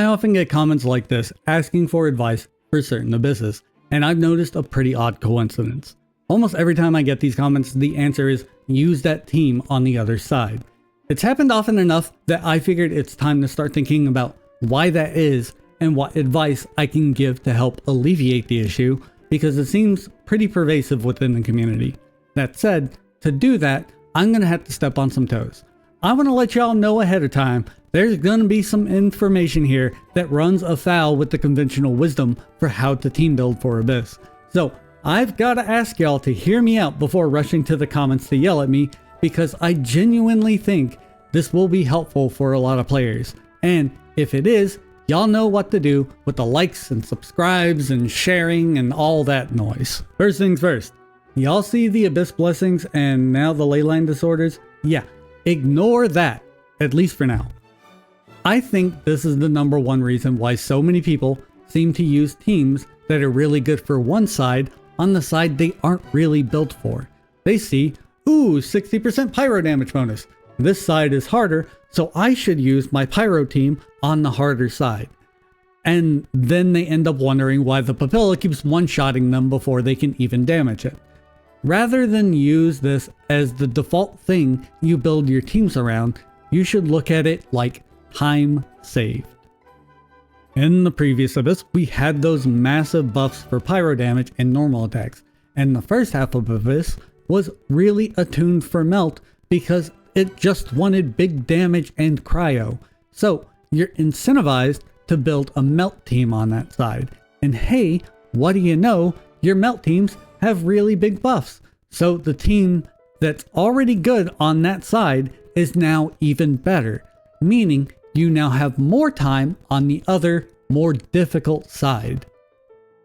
often get comments like this asking for advice for certain abysses, and I've noticed a pretty odd coincidence. Almost every time I get these comments, the answer is use that team on the other side. It's happened often enough that I figured it's time to start thinking about why that is and what advice I can give to help alleviate the issue, because it seems pretty pervasive within the community. That said, to do that, I'm going to have to step on some toes. I want to let y'all know ahead of time, there's going to be some information here that runs afoul with the conventional wisdom for how to team build for Abyss. So I've got to ask y'all to hear me out before rushing to the comments to yell at me, because I genuinely think this will be helpful for a lot of players. And if it is, y'all know what to do with the likes and subscribes and sharing and all that noise. First things first, y'all see the Abyss blessings and now the leyline disorders? Yeah, ignore that, at least for now. I think this is the number one reason why so many people seem to use teams that are really good for one side on the side they aren't really built for. They see, ooh, 60% pyro damage bonus. This side is harder, so I should use my pyro team on the harder side. And then they end up wondering why the Papilla keeps one-shotting them before they can even damage it. Rather than use this as the default thing you build your teams around, you should look at it like time saved. In the previous Abyss, we had those massive buffs for pyro damage and normal attacks, and the first half of Abyss was really attuned for melt because it just wanted big damage and cryo. So you're incentivized to build a melt team on that side. And hey, what do you know? Your melt teams have really big buffs. So the team that's already good on that side is now even better, meaning you now have more time on the other, more difficult side.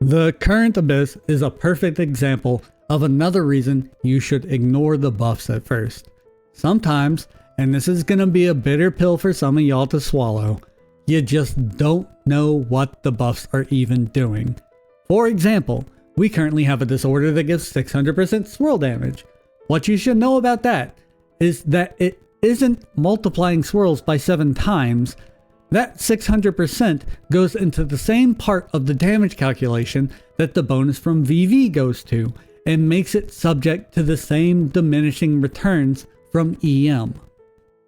The current Abyss is a perfect example of another reason you should ignore the buffs at first. Sometimes, and this is gonna be a bitter pill for some of y'all to swallow, you just don't know what the buffs are even doing. For example, we currently have a disorder that gives 600% swirl damage. What you should know about that is that it isn't multiplying swirls by 7 times. That 600% goes into the same part of the damage calculation that the bonus from VV goes to, and makes it subject to the same diminishing returns from EM.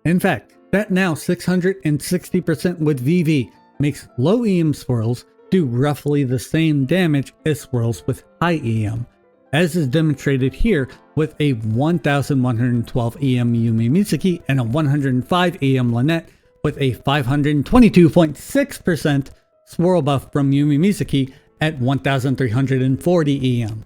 In fact, that now 660% with VV makes low EM swirls do roughly the same damage as swirls with high EM, as is demonstrated here with a 1112 EM Yumi Mitsuki and a 105 EM Lynette with a 522.6% swirl buff from Yumi Mitsuki at 1340 EM.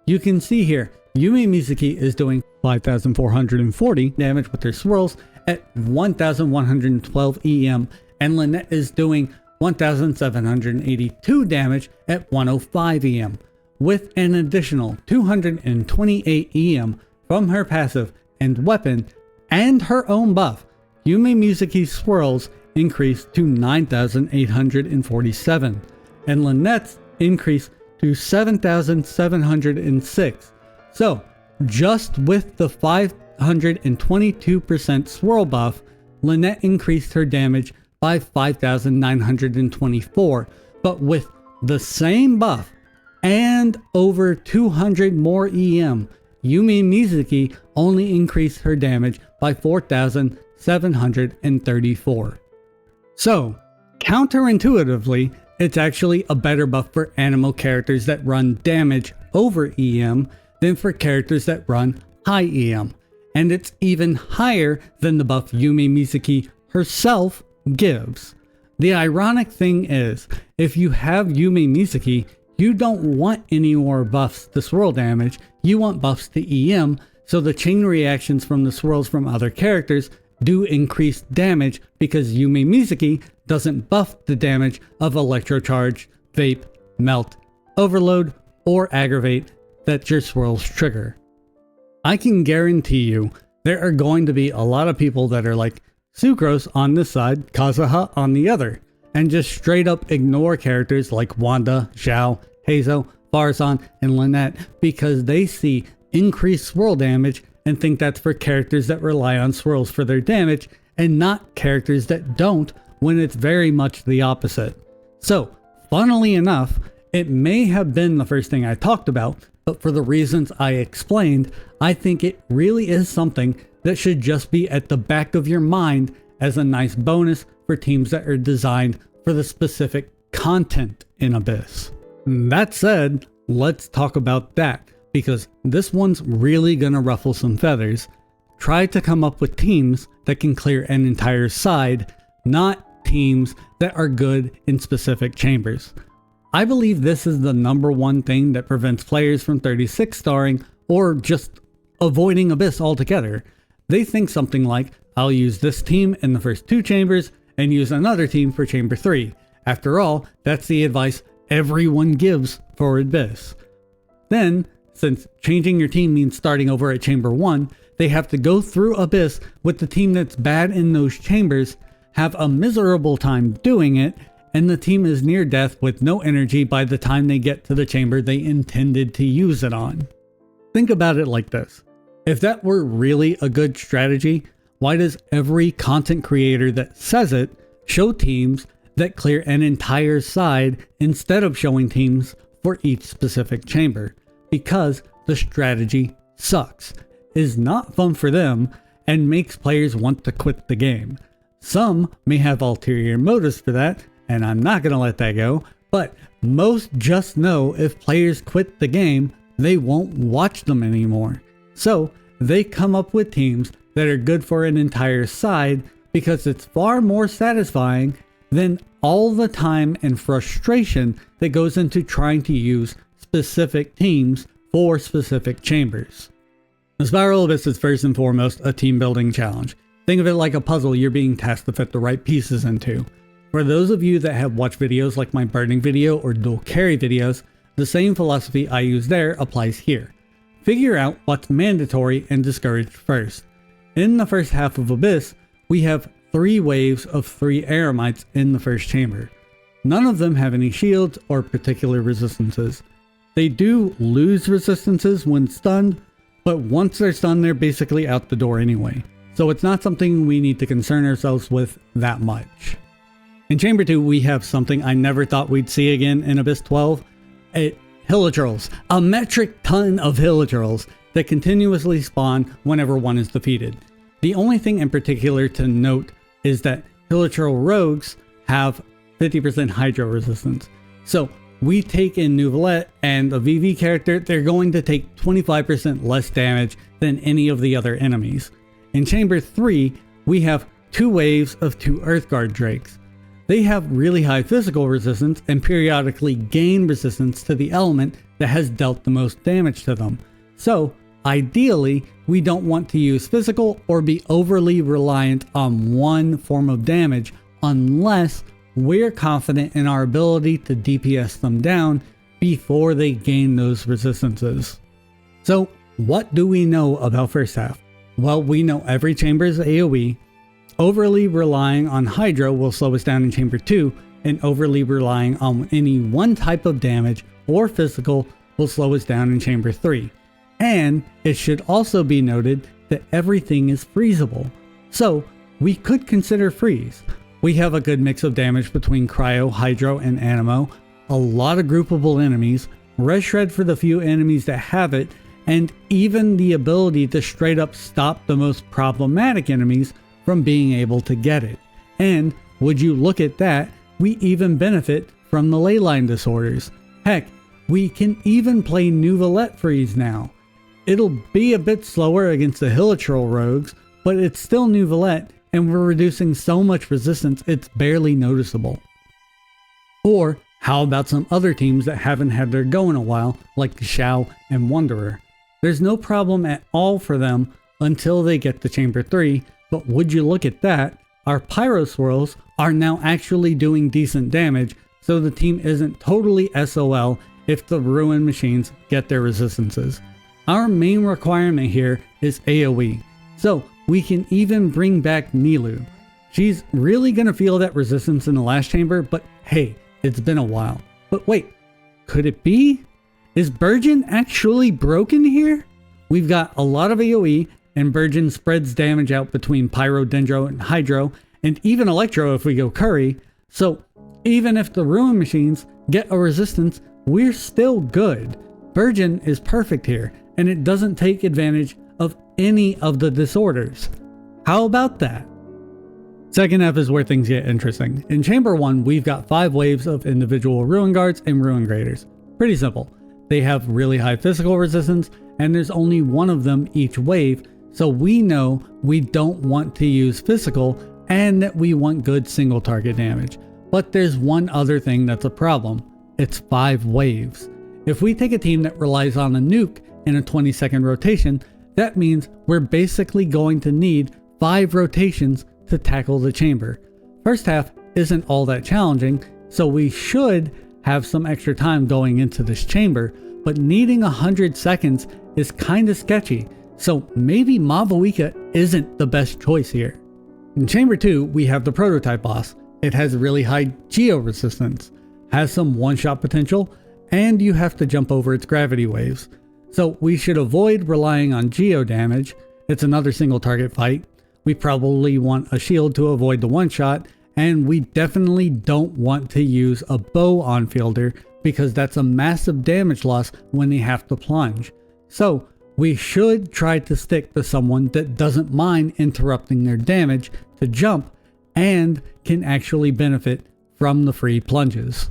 You can see here, Yumi Mitsuki is doing 5440 damage with her swirls at 1112 EM, and Lynette is doing 1782 damage at 105 EM, with an additional 228 EM from her passive and weapon and her own buff. Yumi Mitsuki's swirls increased to 9847, and Lynette's increased to 7706. So, just with the 522% swirl buff, Lynette increased her damage by 5924, but with the same buff and over 200 more EM, Yumi Mitsuki only increased her damage by 4734. So, counterintuitively, it's actually a better buff for Animo characters that run damage over EM than for characters that run high EM. And it's even higher than the buff Yumi Mitsuki herself gives. The ironic thing is, if you have Yumi Mitsuki, you don't want any more buffs to swirl damage, you want buffs to EM, so the chain reactions from the swirls from other characters do increase damage because Yumi Mitsuki doesn't buff the damage of Electrocharge, Vape, Melt, Overload, or Aggravate that your swirls trigger. I can guarantee you there are going to be a lot of people that are like Sucrose on this side, Kazuha on the other, and just straight up ignore characters like Wanda, Xiao, Heizo, Farazan, and Lynette because they see increased swirl damage and think that's for characters that rely on swirls for their damage and not characters that don't when it's very much the opposite. So, funnily enough, it may have been the first thing I talked about, but for the reasons I explained, I think it really is something that should just be at the back of your mind as a nice bonus for teams that are designed for the specific content in Abyss. That said, let's talk about that, because this one's really gonna ruffle some feathers. Try to come up with teams that can clear an entire side, not teams that are good in specific chambers. I believe this is the number one thing that prevents players from 36 starring or just avoiding Abyss altogether. They think something like, I'll use this team in the first 2 chambers and use another team for chamber 3. After all, that's the advice everyone gives for Abyss. Then, since changing your team means starting over at chamber 1, they have to go through Abyss with the team that's bad in those chambers, have a miserable time doing it, and the team is near death with no energy by the time they get to the chamber they intended to use it on. Think about it like this. If that were really a good strategy, why does every content creator that says it show teams that clear an entire side instead of showing teams for each specific chamber? Because the strategy sucks, is not fun for them, and makes players want to quit the game. Some may have ulterior motives for that, and I'm not going to let that go, but most just know if players quit the game, they won't watch them anymore. So they come up with teams that are good for an entire side because it's far more satisfying than all the time and frustration that goes into trying to use specific teams for specific chambers. The Spiral Abyss is first and foremost a team building challenge. Think of it like a puzzle you're being tasked to fit the right pieces into. For those of you that have watched videos like my burning video or dual carry videos, the same philosophy I use there applies here. Figure out what's mandatory and discouraged first. In the first half of Abyss, we have 3 waves of 3 Eremites in the first chamber. None of them have any shields or particular resistances. They do lose resistances when stunned, but once they're stunned, they're basically out the door anyway. So it's not something we need to concern ourselves with that much. In Chamber 2, we have something I never thought we'd see again in Abyss 12. Hilichurls. A metric ton of Hilichurls that continuously spawn whenever one is defeated. The only thing in particular to note is that Hilichurl rogues have 50% Hydro resistance. So we take in Neuvillette and a VV character, they're going to take 25% less damage than any of the other enemies. In Chamber 3, we have 2 waves of 2 Earthguard Drakes. They have really high physical resistance and periodically gain resistance to the element that has dealt the most damage to them. So, ideally, we don't want to use physical or be overly reliant on one form of damage unless we're confident in our ability to DPS them down before they gain those resistances. So, what do we know about first half? Well, we know every chamber is AoE. Overly relying on Hydro will slow us down in Chamber 2, and overly relying on any one type of damage or physical will slow us down in Chamber 3. And it should also be noted that everything is freezable. So we could consider freeze. We have a good mix of damage between Cryo, Hydro, and Animo, a lot of groupable enemies, Res Shred for the few enemies that have it, and even the ability to straight up stop the most problematic enemies from being able to get it. And would you look at that, we even benefit from the leyline disorders. Heck, we can even play Neuvillette freeze now. It'll be a bit slower against the Hilichurl rogues, but it's still Neuvillette, and we're reducing so much resistance it's barely noticeable. Or how about some other teams that haven't had their go in a while, like Shao and Wanderer? There's no problem at all for them until they get to Chamber 3, but would you look at that, our Pyro Swirls are now actually doing decent damage, so the team isn't totally SOL if the Ruin machines get their resistances. Our main requirement here is AoE, so we can even bring back Nilou. She's really gonna feel that resistance in the last chamber, but hey, it's been a while. But wait, could it be? Is Burgeon actually broken here? We've got a lot of AoE, and Burgeon spreads damage out between Pyro, Dendro, and Hydro, and even Electro if we go Curry. So even if the Ruin Machines get a resistance, we're still good. Burgeon is perfect here, and it doesn't take advantage of any of the disorders. How about that? Second half is where things get interesting. In Chamber 1, we've got 5 waves of individual Ruin Guards and Ruin Graders. Pretty simple. They have really high physical resistance, and there's only one of them each wave, so we know we don't want to use physical and that we want good single target damage. But there's one other thing that's a problem. It's 5 waves. If we take a team that relies on a nuke in a 20-second rotation, that means we're basically going to need 5 rotations to tackle the chamber. First half isn't all that challenging, so we should have some extra time going into this chamber, but needing 100 seconds is kinda sketchy, so maybe Mavuika isn't the best choice here. In Chamber 2, we have the prototype boss. It has really high geo resistance, has some one-shot potential, and you have to jump over its gravity waves. So we should avoid relying on geo damage. It's another single target fight. We probably want a shield to avoid the one-shot, and we definitely don't want to use a bow on fielder because that's a massive damage loss when they have to plunge. So we should try to stick to someone that doesn't mind interrupting their damage to jump and can actually benefit from the free plunges.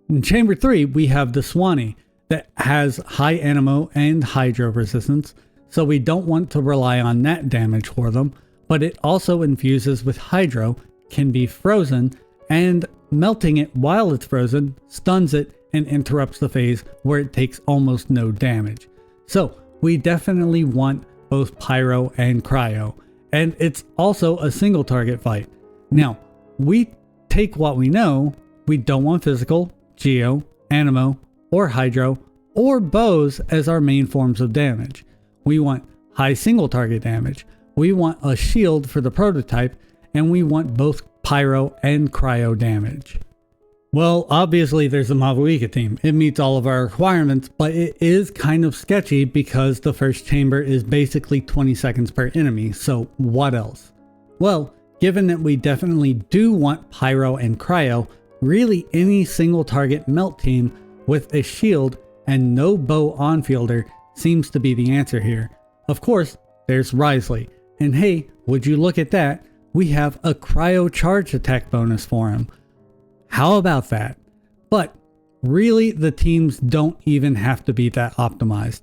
In Chamber 3, we have the Swanee that has high Anemo and Hydro resistance, so we don't want to rely on that damage for them, but it also infuses with Hydro, can be frozen, and melting it while it's frozen stuns it and interrupts the phase where it takes almost no damage. So we definitely want both Pyro and Cryo, and it's also a single target fight. Now, we take what we know. We don't want physical, Geo, Anemo, or Hydro, or bows as our main forms of damage. We want high single target damage. We want a shield for the prototype, and we want both Pyro and Cryo damage. Well, obviously there's the Mavuika team. It meets all of our requirements, but it is kind of sketchy because the first chamber is basically 20 seconds per enemy, so what else? Well, given that we definitely do want Pyro and Cryo, really any single target melt team with a shield and no bow on fielder seems to be the answer here. Of course, there's Risley. And hey, would you look at that? We have a Cryo charge attack bonus for him. How about that? But really, the teams don't even have to be that optimized.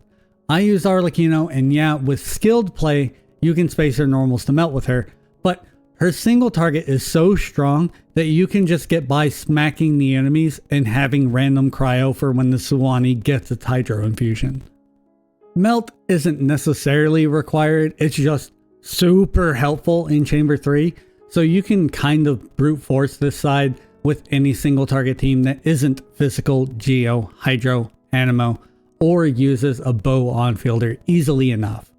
I use Arlecchino, and yeah, with skilled play, you can space her normals to melt with her, but her single target is so strong that you can just get by smacking the enemies and having random Cryo for when the Swanee gets its Hydro infusion. Melt isn't necessarily required, it's just super helpful in Chamber 3, so you can kind of brute force this side with any single target team that isn't physical, Geo, Hydro, Anemo, or uses a bow on fielder easily enough.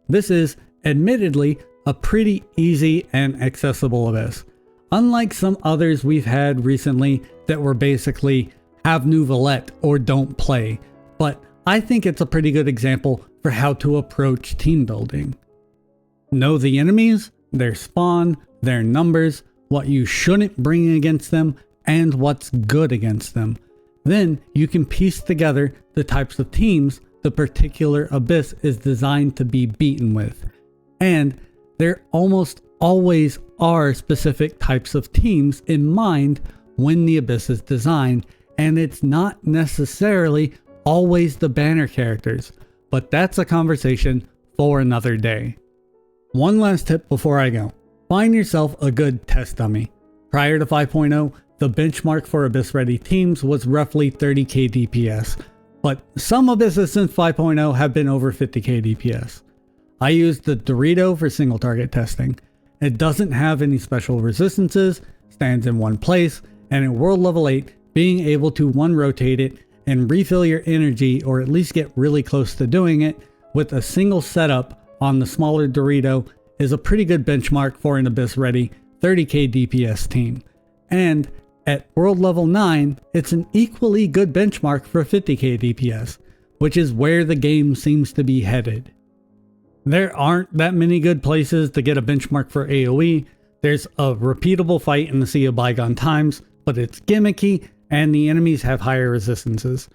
This is, admittedly, a pretty easy and accessible abyss. Unlike some others we've had recently that were basically have Nouvelette or don't play, but I think it's a pretty good example for how to approach team building. Know the enemies, their spawn, their numbers, what you shouldn't bring against them, and what's good against them. Then you can piece together the types of teams the particular abyss is designed to be beaten with. And there almost always are specific types of teams in mind when the abyss is designed, and it's not necessarily always the banner characters, but that's a conversation for another day. One last tip before I go. Find yourself a good test dummy. Prior to 5.0, the benchmark for Abyss ready teams was roughly 30k DPS, but some Abysses since 5.0 have been over 50k DPS. I used the Dorito for single target testing. It doesn't have any special resistances, stands in one place, and at world level 8, being able to one rotate it and refill your energy, or at least get really close to doing it, with a single setup on the smaller Dorito is a pretty good benchmark for an Abyss ready 30k DPS team. And at world level 9, it's an equally good benchmark for 50k DPS, which is where the game seems to be headed. There aren't that many good places to get a benchmark for AoE. There's a repeatable fight in the Sea of Bygone Times, but it's gimmicky and the enemies have higher resistances.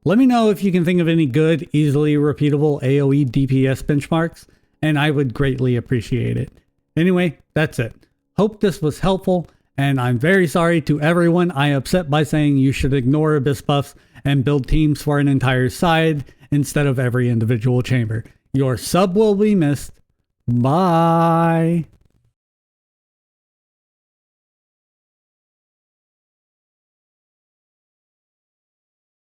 Let me know if you can think of any good, easily repeatable AoE DPS benchmarks, and I would greatly appreciate it. Anyway, that's it. Hope this was helpful, and I'm very sorry to everyone I upset by saying you should ignore Abyss buffs and build teams for an entire side instead of every individual chamber. Your sub will be missed. Bye!